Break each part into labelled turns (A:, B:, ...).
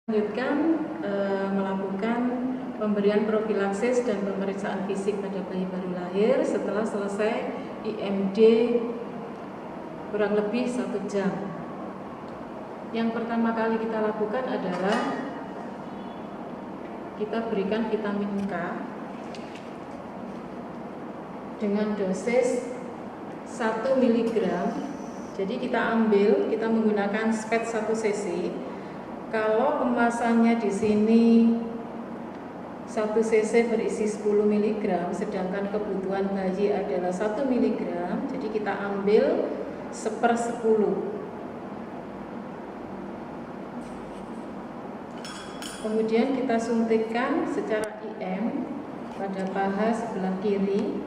A: Lanjutkan melakukan pemberian profilaksis dan pemeriksaan fisik pada bayi baru lahir setelah selesai IMD kurang lebih 1 jam. Yang pertama kali kita lakukan adalah kita berikan vitamin K dengan dosis 1 mg. Jadi kita menggunakan spet 1 cc. Kalau kemasannya di sini 1 cc berisi 10 mg, sedangkan kebutuhan bayi adalah 1 mg, jadi kita ambil 1/10. Kemudian kita suntikkan secara IM pada paha sebelah kiri,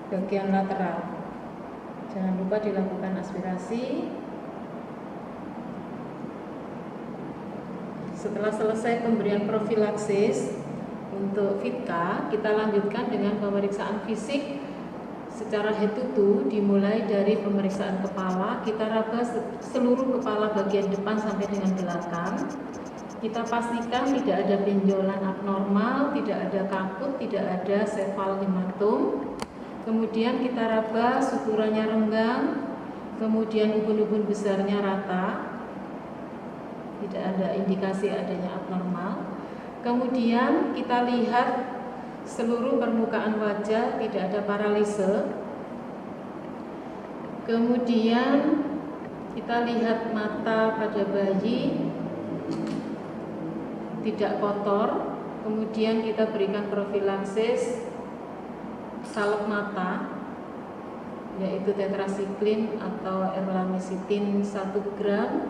A: bagian lateral. Jangan lupa dilakukan aspirasi. Setelah selesai pemberian profilaksis untuk FITK, kita lanjutkan dengan pemeriksaan fisik secara head to toe, dimulai dari pemeriksaan kepala. Kita raba seluruh kepala bagian depan sampai dengan belakang. Kita pastikan tidak ada benjolan abnormal, tidak ada kaput, tidak ada sefal hematom. Kemudian kita raba suturannya renggang, kemudian ubun-ubun besarnya rata, tidak ada indikasi adanya abnormal. Kemudian kita lihat seluruh permukaan wajah, tidak ada paralise. Kemudian kita lihat mata pada bayi tidak kotor. Kemudian kita berikan profilaksis salep mata, yaitu tetrasiklin atau erlamisitin 1 gram.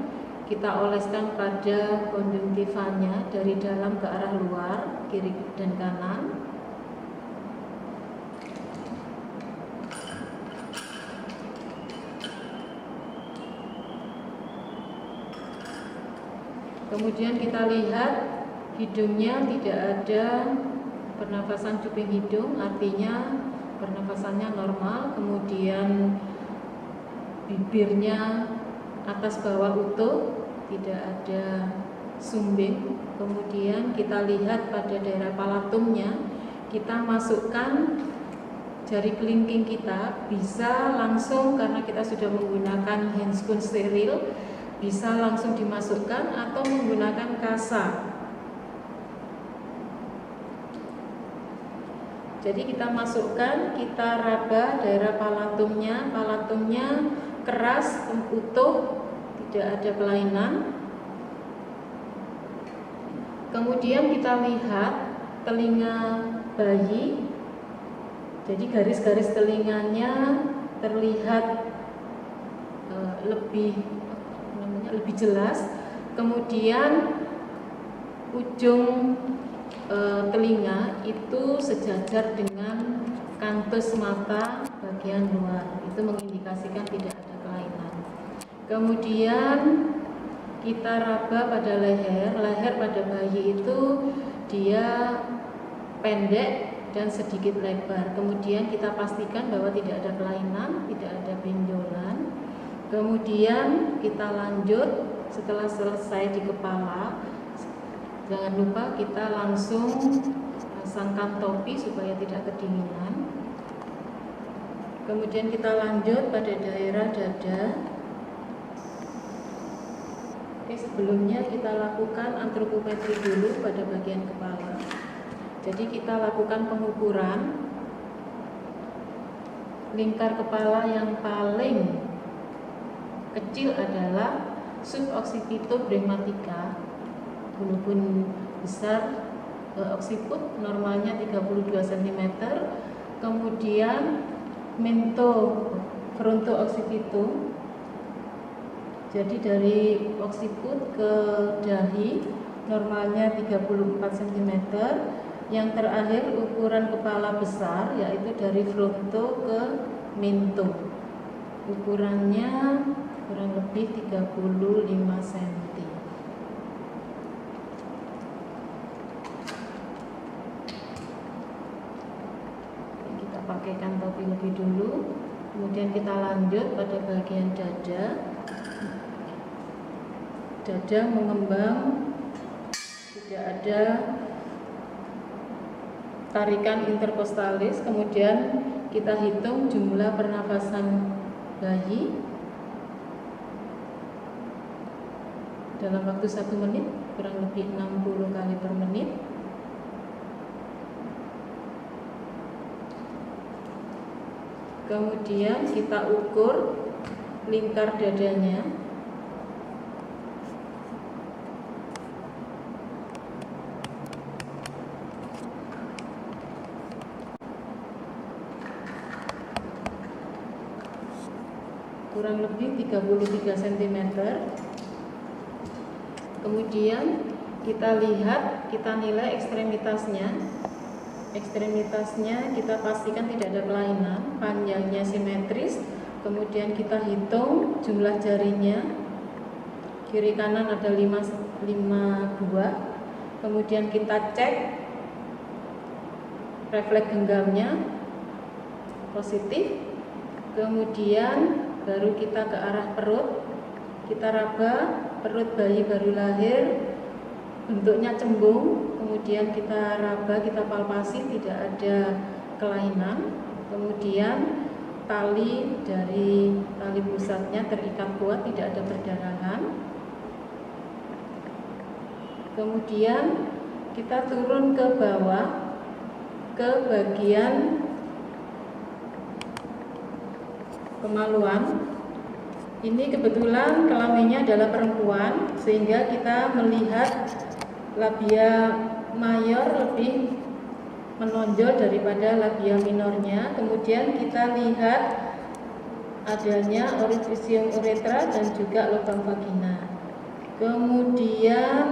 A: Kita oleskan pada konjungtivanya dari dalam ke arah luar, kiri dan kanan. Kemudian kita lihat hidungnya tidak ada pernafasan cuping hidung, artinya pernafasannya normal. Kemudian bibirnya atas bawah utuh, tidak ada sumbing. Kemudian kita lihat pada daerah palatumnya, kita masukkan jari kelingking kita, bisa langsung karena kita sudah menggunakan handscoon steril, bisa langsung dimasukkan atau menggunakan kasa. Jadi kita masukkan, kita raba daerah palatumnya keras, utuh, tidak ada kelainan. Kemudian kita lihat telinga bayi. Jadi garis-garis telinganya terlihat lebih jelas. Kemudian ujung telinga itu sejajar dengan kantus mata bagian luar. Itu mengindikasikan tidak ada kelainan. Kemudian kita raba pada leher pada bayi itu dia pendek dan sedikit lebar. Kemudian kita pastikan bahwa tidak ada kelainan, tidak ada benjolan. Kemudian kita lanjut setelah selesai di kepala. Jangan lupa kita langsung pasangkan topi supaya tidak kedinginan. Kemudian kita lanjut pada daerah dada. Sebelumnya kita lakukan antropometri dulu pada bagian kepala. Jadi kita lakukan pengukuran lingkar kepala yang paling kecil adalah suboccipitobregmatica, walaupun besar occiput normalnya 32 cm. Kemudian mento fronto-occipitum, jadi dari occiput ke dahi normalnya 34 cm. Yang terakhir ukuran kepala besar, yaitu dari fronto ke mento, ukurannya kurang lebih 35 cm. Kita pakaikan topi lebih dulu. Kemudian kita lanjut pada bagian dada. dada mengembang, tidak ada tarikan interkostalis. Kemudian kita hitung jumlah pernafasan bayi dalam waktu 1 menit, kurang lebih 60 kali per menit. Kemudian kita ukur lingkar dadanya. Kurang lebih 33 cm. Kemudian kita lihat, kita nilai ekstremitasnya. Ekstremitasnya kita pastikan tidak ada kelainan, panjangnya simetris. Kemudian kita hitung jumlah jarinya, kiri kanan ada 5 buah. Kemudian kita cek refleks genggamnya positif. Kemudian baru kita ke arah perut, kita raba perut bayi baru lahir, bentuknya cembung. Kemudian kita raba, kita palpasi, tidak ada kelainan. Kemudian tali dari tali pusatnya terikat kuat, tidak ada perdarahan. Kemudian kita turun ke bawah, ke bagian kemaluan. Ini kebetulan kelaminnya adalah perempuan, sehingga kita melihat labia mayor lebih menonjol daripada labia minornya. Kemudian kita lihat adanya orifisium uretra dan juga lubang vagina. Kemudian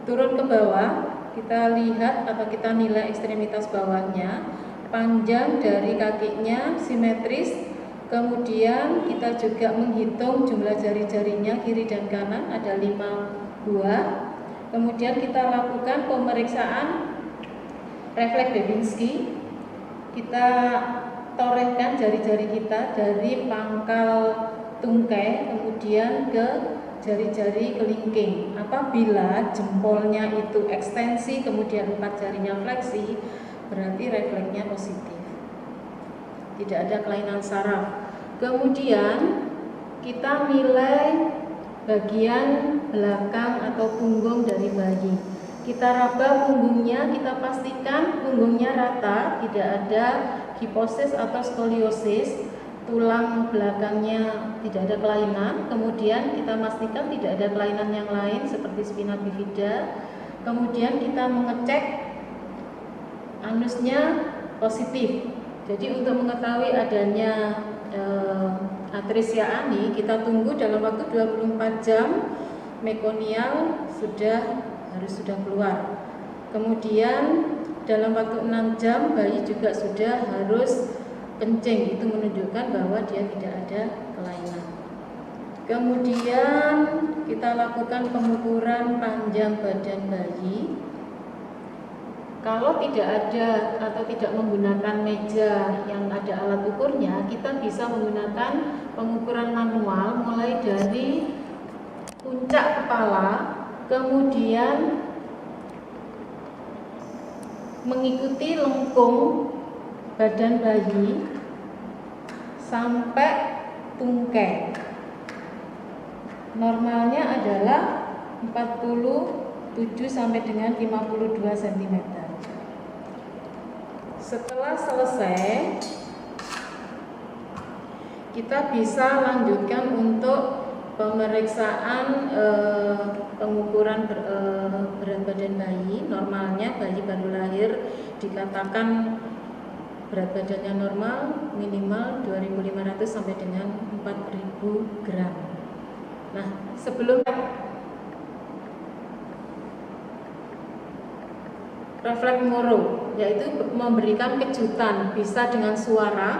A: turun ke bawah, kita lihat atau kita nilai ekstremitas bawahnya, panjang dari kakinya simetris. Kemudian kita juga menghitung jumlah jari-jarinya kiri dan kanan ada 5 buah. Kemudian kita lakukan pemeriksaan refleks Babinski. Kita torehkan jari-jari kita dari pangkal tungkai kemudian ke jari-jari kelingking. Apabila jempolnya itu ekstensi kemudian 4 jarinya fleksi, berarti refleksnya positif, tidak ada kelainan saraf. Kemudian kita nilai bagian belakang atau punggung dari bayi. Kita raba punggungnya, kita pastikan punggungnya rata, tidak ada hiposis atau skoliosis, tulang belakangnya tidak ada kelainan. Kemudian kita pastikan tidak ada kelainan yang lain seperti spina bifida. Kemudian kita mengecek anusnya positif. Jadi untuk mengetahui adanya atresia ani, kita tunggu dalam waktu 24 jam mekonial harus sudah keluar. Kemudian dalam waktu 6 jam bayi juga sudah harus kencing, itu menunjukkan bahwa dia tidak ada kelainan. Kemudian kita lakukan pengukuran panjang badan bayi. Kalau tidak ada atau tidak menggunakan meja yang ada alat ukurnya, kita bisa menggunakan pengukuran manual mulai dari puncak kepala, kemudian mengikuti lengkung badan bayi sampai tungkai. Normalnya adalah 47 sampai dengan 52 cm. Setelah selesai, kita bisa lanjutkan untuk pemeriksaan pengukuran berat badan bayi. Normalnya bayi baru lahir dikatakan berat badannya normal minimal 2.500 sampai dengan 4.000 gram. Nah, sebelum refleks Moro, yaitu memberikan kejutan, bisa dengan suara.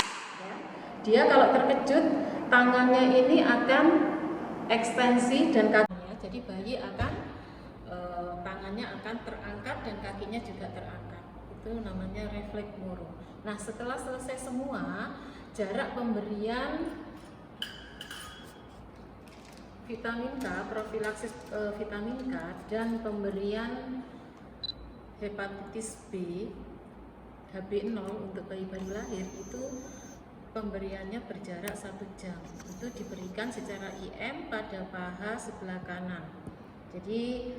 A: Dia kalau terkejut, tangannya ini akan ekstensi dan kakinya, jadi bayi akan tangannya akan terangkat dan kakinya juga terangkat. Itu namanya refleks Moro. Nah, setelah selesai semua, jarak pemberian Vitamin K, profilaksis vitamin K dan pemberian hepatitis B HB0 untuk bayi baru lahir itu pemberiannya berjarak 1 jam. Itu diberikan secara IM pada paha sebelah kanan. Jadi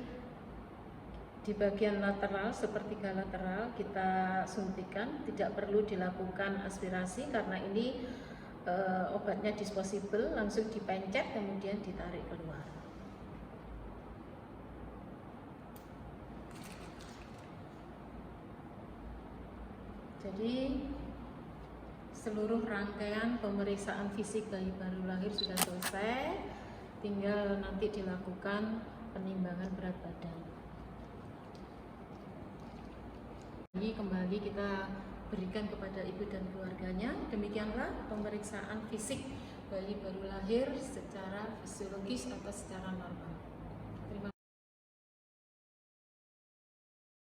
A: di bagian lateral, sepertiga lateral kita suntikan, tidak perlu dilakukan aspirasi karena ini obatnya disposable, langsung dipencet kemudian ditarik keluar. Jadi seluruh rangkaian pemeriksaan fisik bayi baru lahir sudah selesai, tinggal nanti dilakukan penimbangan berat badan. Ini kembali kita berikan kepada ibu dan keluarganya. Demikianlah pemeriksaan fisik bayi baru lahir secara fisiologis atau secara normal.